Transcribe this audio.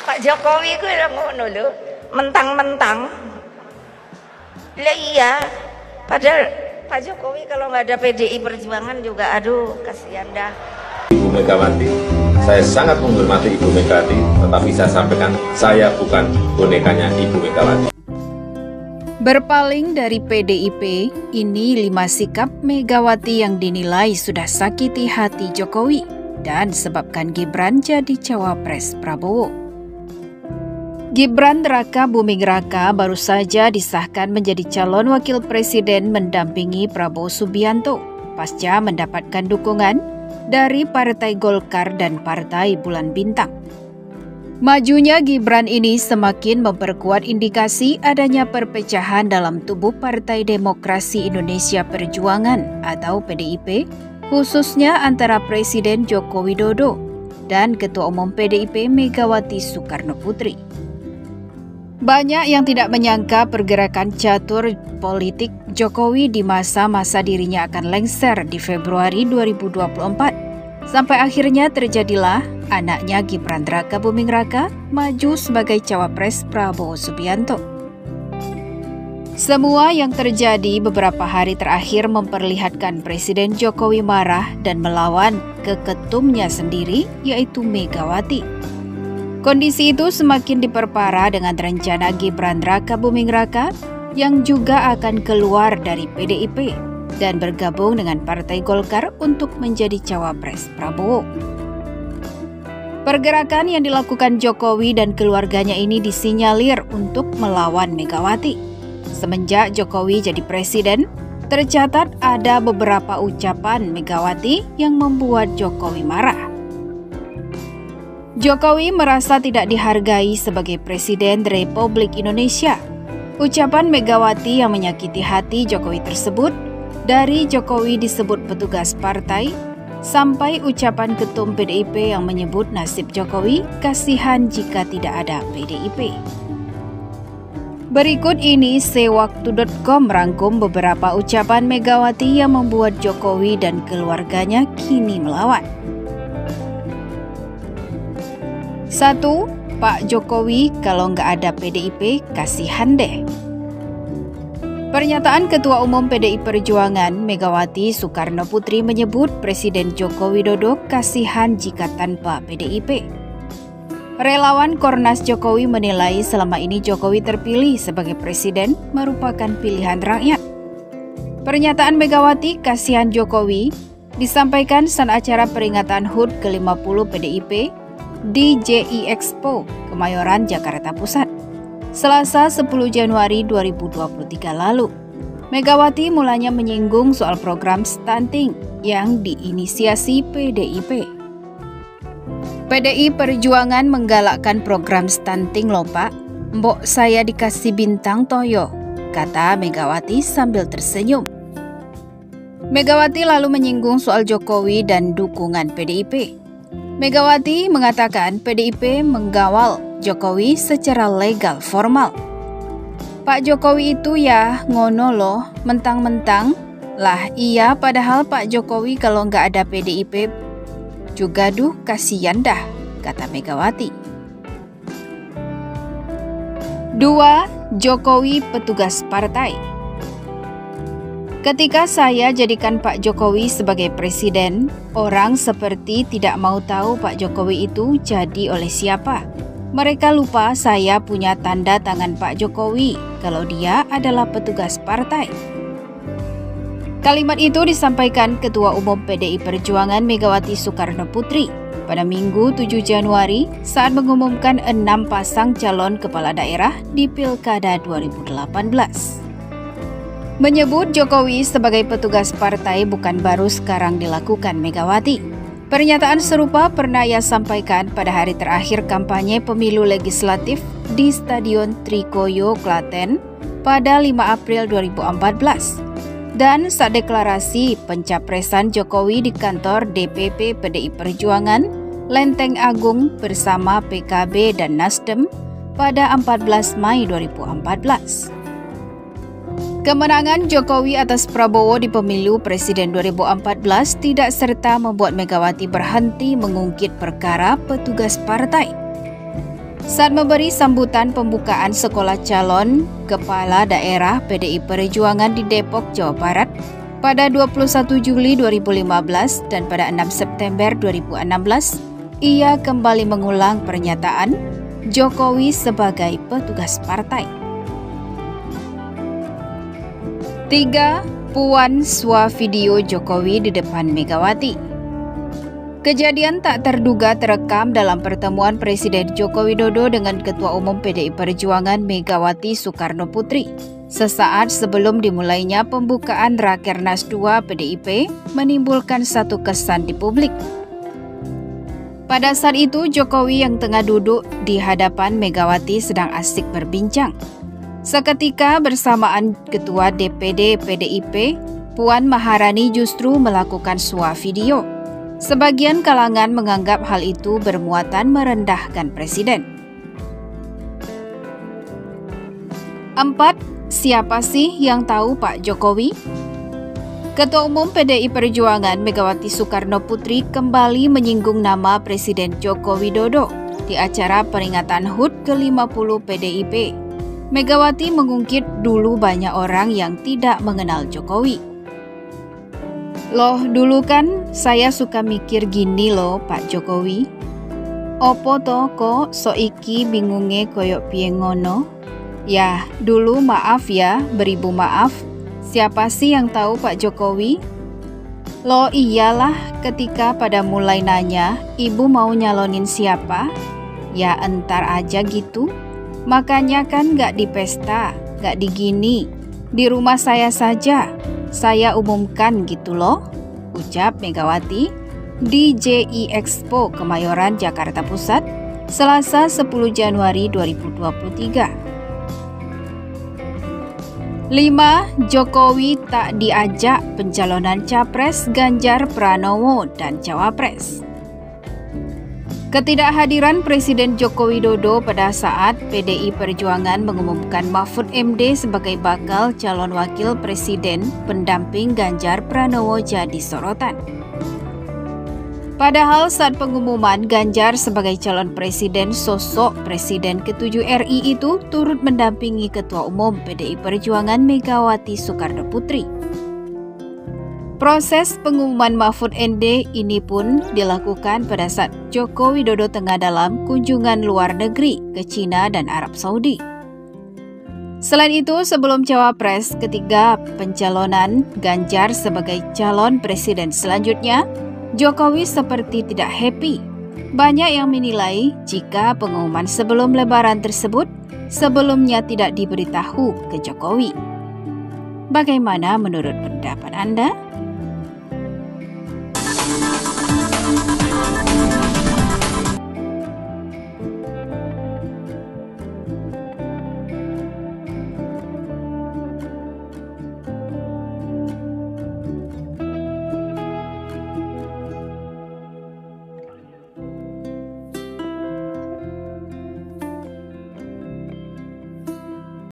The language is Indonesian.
Pak Jokowi ku ngono lho, mentang-mentang. Lah iya, padahal Pak Jokowi kalau nggak ada PDI Perjuangan juga aduh kasihan dah. Ibu Megawati, saya sangat menghormati Ibu Megawati, tetapi saya sampaikan saya bukan bonekanya Ibu Megawati. Berpaling dari PDIP, ini 5 sikap Megawati yang dinilai sudah sakiti hati Jokowi dan sebabkan Gibran jadi cawapres Prabowo. Gibran Raka Buming Raka baru saja disahkan menjadi calon wakil presiden mendampingi Prabowo Subianto pasca mendapatkan dukungan dari Partai Golkar dan Partai Bulan Bintang. Majunya Gibran ini semakin memperkuat indikasi adanya perpecahan dalam tubuh Partai Demokrasi Indonesia Perjuangan atau PDIP, khususnya antara Presiden Joko Widodo dan Ketua Umum PDIP Megawati Soekarnoputri. Banyak yang tidak menyangka pergerakan catur politik Jokowi di masa-masa dirinya akan lengser di Februari 2024. Sampai akhirnya terjadilah anaknya Gibran Raka Buming Raka maju sebagai cawapres Prabowo Subianto. Semua yang terjadi beberapa hari terakhir memperlihatkan Presiden Jokowi marah dan melawan keketumnya sendiri, yaitu Megawati. Kondisi itu semakin diperparah dengan rencana Gibran Raka Buming Raka yang juga akan keluar dari PDIP dan bergabung dengan Partai Golkar untuk menjadi cawapres Prabowo. Pergerakan yang dilakukan Jokowi dan keluarganya ini disinyalir untuk melawan Megawati. Semenjak Jokowi jadi presiden, tercatat ada beberapa ucapan Megawati yang membuat Jokowi marah. Jokowi merasa tidak dihargai sebagai Presiden Republik Indonesia. Ucapan Megawati yang menyakiti hati Jokowi tersebut, dari Jokowi disebut petugas partai, sampai ucapan Ketum PDIP yang menyebut nasib Jokowi kasihan jika tidak ada PDIP. Berikut ini sewaktu.com merangkum beberapa ucapan Megawati yang membuat Jokowi dan keluarganya kini melawan. 1. Pak Jokowi kalau nggak ada PDIP kasihan deh. Pernyataan Ketua Umum PDI Perjuangan Megawati Soekarnoputri menyebut Presiden Joko Widodo kasihan jika tanpa PDIP. Relawan Kornas Jokowi menilai selama ini Jokowi terpilih sebagai presiden merupakan pilihan rakyat. Pernyataan Megawati kasihan Jokowi disampaikan saat acara peringatan HUT ke-50 PDIP di JI Expo, Kemayoran, Jakarta Pusat, Selasa 10 Januari 2023 lalu. Megawati mulanya menyinggung soal program stunting yang diinisiasi PDIP. PDI Perjuangan menggalakkan program stunting lho Pak, mbok saya dikasih bintang toyo, kata Megawati sambil tersenyum. Megawati lalu menyinggung soal Jokowi dan dukungan PDIP. Megawati mengatakan PDIP menggawal Jokowi secara legal formal. Pak Jokowi itu ya ngono loh, mentang-mentang. Lah iya padahal Pak Jokowi kalau nggak ada PDIP juga duh kasihan dah, kata Megawati. 2. Jokowi petugas partai. Ketika saya jadikan Pak Jokowi sebagai presiden, orang seperti tidak mau tahu Pak Jokowi itu jadi oleh siapa. Mereka lupa saya punya tanda tangan Pak Jokowi kalau dia adalah petugas partai. Kalimat itu disampaikan Ketua Umum PDI Perjuangan Megawati Soekarnoputri pada Minggu 7 Januari saat mengumumkan 6 pasang calon kepala daerah di Pilkada 2018. Menyebut Jokowi sebagai petugas partai bukan baru sekarang dilakukan Megawati. Pernyataan serupa pernah ia sampaikan pada hari terakhir kampanye pemilu legislatif di Stadion Trikoyo, Klaten pada 5 April 2014 dan saat deklarasi pencapresan Jokowi di kantor DPP PDI Perjuangan Lenteng Agung bersama PKB dan Nasdem pada 14 Mei 2014. Kemenangan Jokowi atas Prabowo di pemilu Presiden 2014 tidak serta membuat Megawati berhenti mengungkit perkara petugas partai. Saat memberi sambutan pembukaan sekolah calon kepala daerah PDI Perjuangan di Depok, Jawa Barat pada 21 Juli 2015 dan pada 6 September 2016, ia kembali mengulang pernyataan Jokowi sebagai petugas partai. 3. Puan swavideo Jokowi di depan Megawati. Kejadian tak terduga terekam dalam pertemuan Presiden Joko Widodo dengan Ketua Umum PDI Perjuangan Megawati Soekarnoputri sesaat sebelum dimulainya pembukaan Rakernas II PDIP menimbulkan satu kesan di publik. Pada saat itu Jokowi yang tengah duduk di hadapan Megawati sedang asik berbincang. Seketika bersamaan Ketua DPD PDIP, Puan Maharani justru melakukan swavideo. Sebagian kalangan menganggap hal itu bermuatan merendahkan Presiden. 4. Siapa sih yang tahu Pak Jokowi? Ketua Umum PDI Perjuangan Megawati Soekarnoputri kembali menyinggung nama Presiden Joko Widodo di acara peringatan HUT ke-50 PDIP. Megawati mengungkit dulu banyak orang yang tidak mengenal Jokowi. Loh, dulu kan saya suka mikir gini loh Pak Jokowi. Opo to kok soiki bingunge koyok piye ngono? Ya, dulu maaf ya, beribu maaf. Siapa sih yang tahu Pak Jokowi? Loh iyalah, ketika pada mulai nanya, ibu mau nyalonin siapa? Ya entar aja gitu. Makanya kan gak di pesta, gak di gini. Di rumah saya saja, saya umumkan gitu loh, ucap Megawati di JI Expo Kemayoran, Jakarta Pusat, Selasa 10 Januari 2023. 5. Jokowi tak diajak pencalonan Capres Ganjar Pranowo dan Cawapres. Ketidakhadiran Presiden Joko Widodo pada saat PDI Perjuangan mengumumkan Mahfud MD sebagai bakal calon wakil presiden pendamping Ganjar Pranowo jadi sorotan. Padahal saat pengumuman Ganjar sebagai calon presiden, sosok Presiden ke-7 RI itu turut mendampingi Ketua Umum PDI Perjuangan Megawati Soekarnoputri. Proses pengumuman Mahfud MD ini pun dilakukan pada saat Joko Widodo tengah dalam kunjungan luar negeri ke China dan Arab Saudi. Selain itu, sebelum Cawapres ketiga pencalonan Ganjar sebagai calon presiden selanjutnya, Jokowi seperti tidak happy. Banyak yang menilai jika pengumuman sebelum Lebaran tersebut sebelumnya tidak diberitahu ke Jokowi. Bagaimana menurut pendapat Anda?